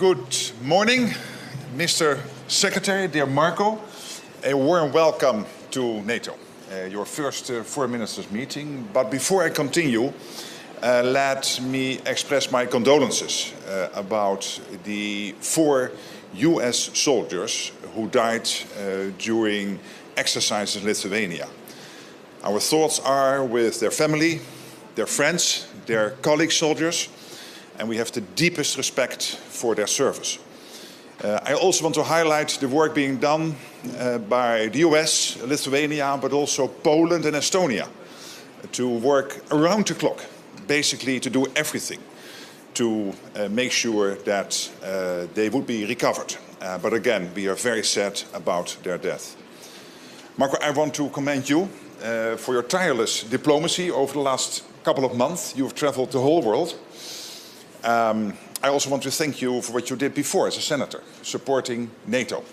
Good morning, Mr. Secretary, dear Marco. A warm welcome to NATO, your first foreign ministers meeting. But before I continue, let me express my condolences about the 4 US soldiers who died during exercises in Lithuania. Our thoughts are with their family, their friends, their colleague soldiers, and we have the deepest respect for their service. I also want to highlight the work being done by the US, Lithuania, but also Poland and Estonia to work around the clock, basically to do everything to make sure that they would be recovered. But again, we are very sad about their death. Marco, I want to commend you for your tireless diplomacy over the last couple of months. You've traveled the whole world. I also want to thank you for what you did before as a senator, supporting NATO.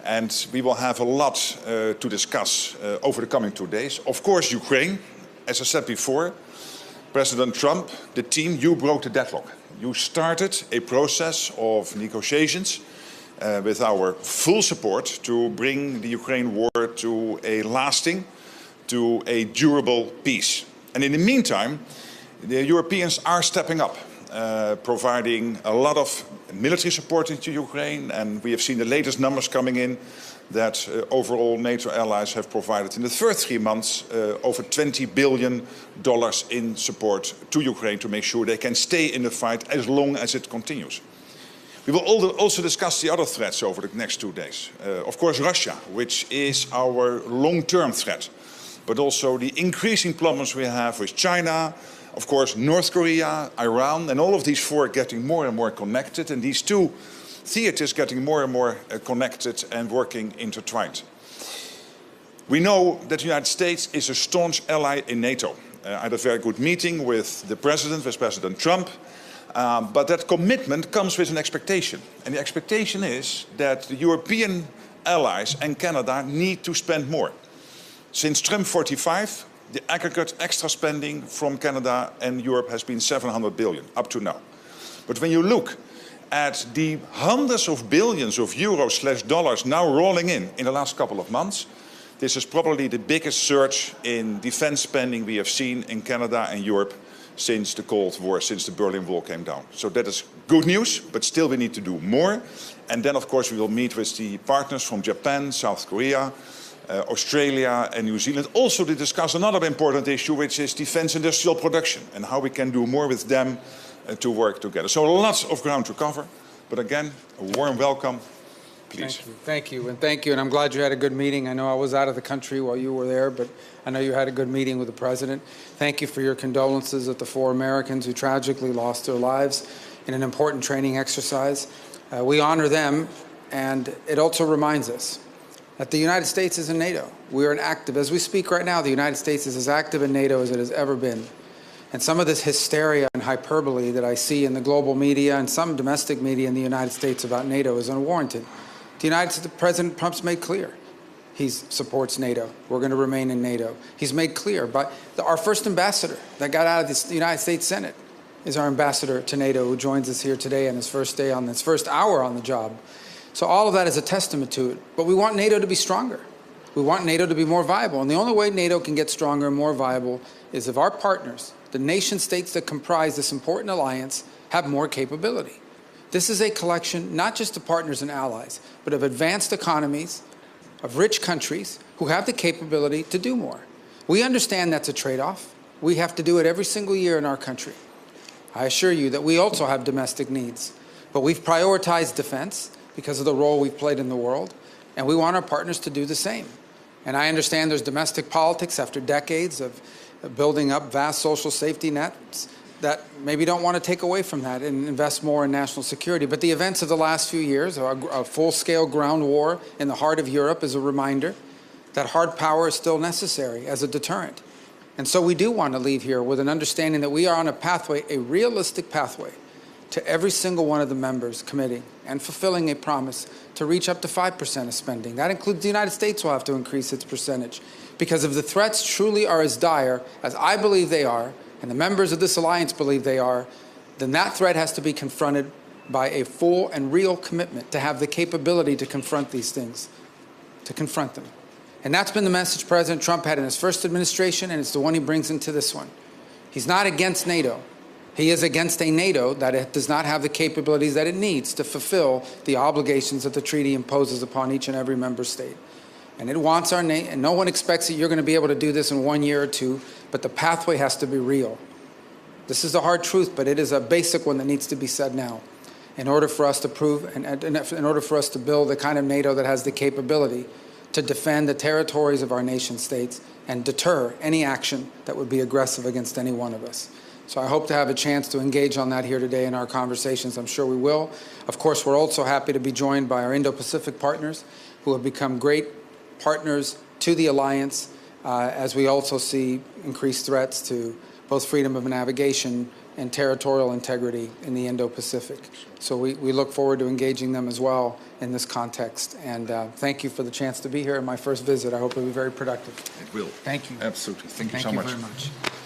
And we will have a lot to discuss over the coming 2 days. Of course, Ukraine, as I said before, President Trump, the team, you broke the deadlock. You started a process of negotiations with our full support to bring the Ukraine war to a lasting, to a durable peace. And in the meantime, the Europeans are stepping up. Providing a lot of military support into Ukraine, and we have seen the latest numbers coming in that overall NATO allies have provided in the first 3 months over $20 billion in support to Ukraine to make sure they can stay in the fight as long as it continues. We will also discuss the other threats over the next 2 days. Of course, Russia, which is our long-term threat, but also the increasing problems we have with China, of course, North Korea, Iran, and all of these 4 getting more and more connected, and these 2 theaters getting more and more connected and working intertwined. We know that the United States is a staunch ally in NATO. I had a very good meeting with the President, with President Trump, but that commitment comes with an expectation. And the expectation is that the European allies and Canada need to spend more. Since Trump 45, the aggregate extra spending from Canada and Europe has been $700 billion up to now. But when you look at the hundreds of billions of euros/dollars now rolling in the last couple of months, this is probably the biggest surge in defense spending we have seen in Canada and Europe since the Cold War, since the Berlin Wall came down. So that is good news, but still we need to do more. And then, of course, we will meet with the partners from Japan, South Korea, Australia and New Zealand, also to discuss another important issue, which is defense industrial production and how we can do more with them to work together. So lots of ground to cover, but again, a warm welcome, please. Thank you, and I'm glad you had a good meeting. I know I was out of the country while you were there, but I know you had a good meeting with the President. Thank you for your condolences at the 4 Americans who tragically lost their lives in an important training exercise. We honor them, and it also reminds us that the United States is in NATO. We are as we speak right now, the United States is as active in NATO as it has ever been. And some of this hysteria and hyperbole that I see in the global media and some domestic media in the United States about NATO is unwarranted. The President Trump's made clear he supports NATO. We're going to remain in NATO. He's made clear, but our first ambassador that got out of the United States Senate is our ambassador to NATO, who joins us here today on his first hour on the job. So all of that is a testament to it. But we want NATO to be stronger. We want NATO to be more viable. And the only way NATO can get stronger and more viable is if our partners, the nation states that comprise this important alliance, have more capability. This is a collection not just of partners and allies, but of advanced economies, of rich countries who have the capability to do more. We understand that's a trade-off. We have to do it every single year in our country. I assure you that we also have domestic needs. But we've prioritized defense because of the role we've played in the world, and we want our partners to do the same. And I understand there's domestic politics after decades of building up vast social safety nets that maybe don't want to take away from that and invest more in national security. But the events of the last few years, a full-scale ground war in the heart of Europe, is a reminder that hard power is still necessary as a deterrent. And so we do want to leave here with an understanding that we are on a pathway, a realistic pathway, to every single one of the members committing and fulfilling a promise to reach up to 5% of spending. That includes the United States will have to increase its percentage. Because if the threats truly are as dire as I believe they are, and the members of this alliance believe they are, then that threat has to be confronted by a full and real commitment to have the capability to confront these things, to confront them. And that's been the message President Trump had in his first administration, and it's the one he brings into this one. He's not against NATO. He is against a NATO that does not have the capabilities that it needs to fulfill the obligations that the treaty imposes upon each and every member state. And it wants our nation, and no one expects that you're going to be able to do this in 1 year or two, but the pathway has to be real. This is a hard truth, but it is a basic one that needs to be said now. In order for us to prove, and in order for us to build the kind of NATO that has the capability to defend the territories of our nation states and deter any action that would be aggressive against any one of us. So I hope to have a chance to engage on that here today in our conversations. I'm sure we will. Of course, we're also happy to be joined by our Indo-Pacific partners who have become great partners to the alliance as we also see increased threats to both freedom of navigation and territorial integrity in the Indo-Pacific. So we look forward to engaging them as well in this context. And thank you for the chance to be here in my first visit. I hope it will be very productive. It will. Thank you. Absolutely. Thank you so much. much. Thank you very much.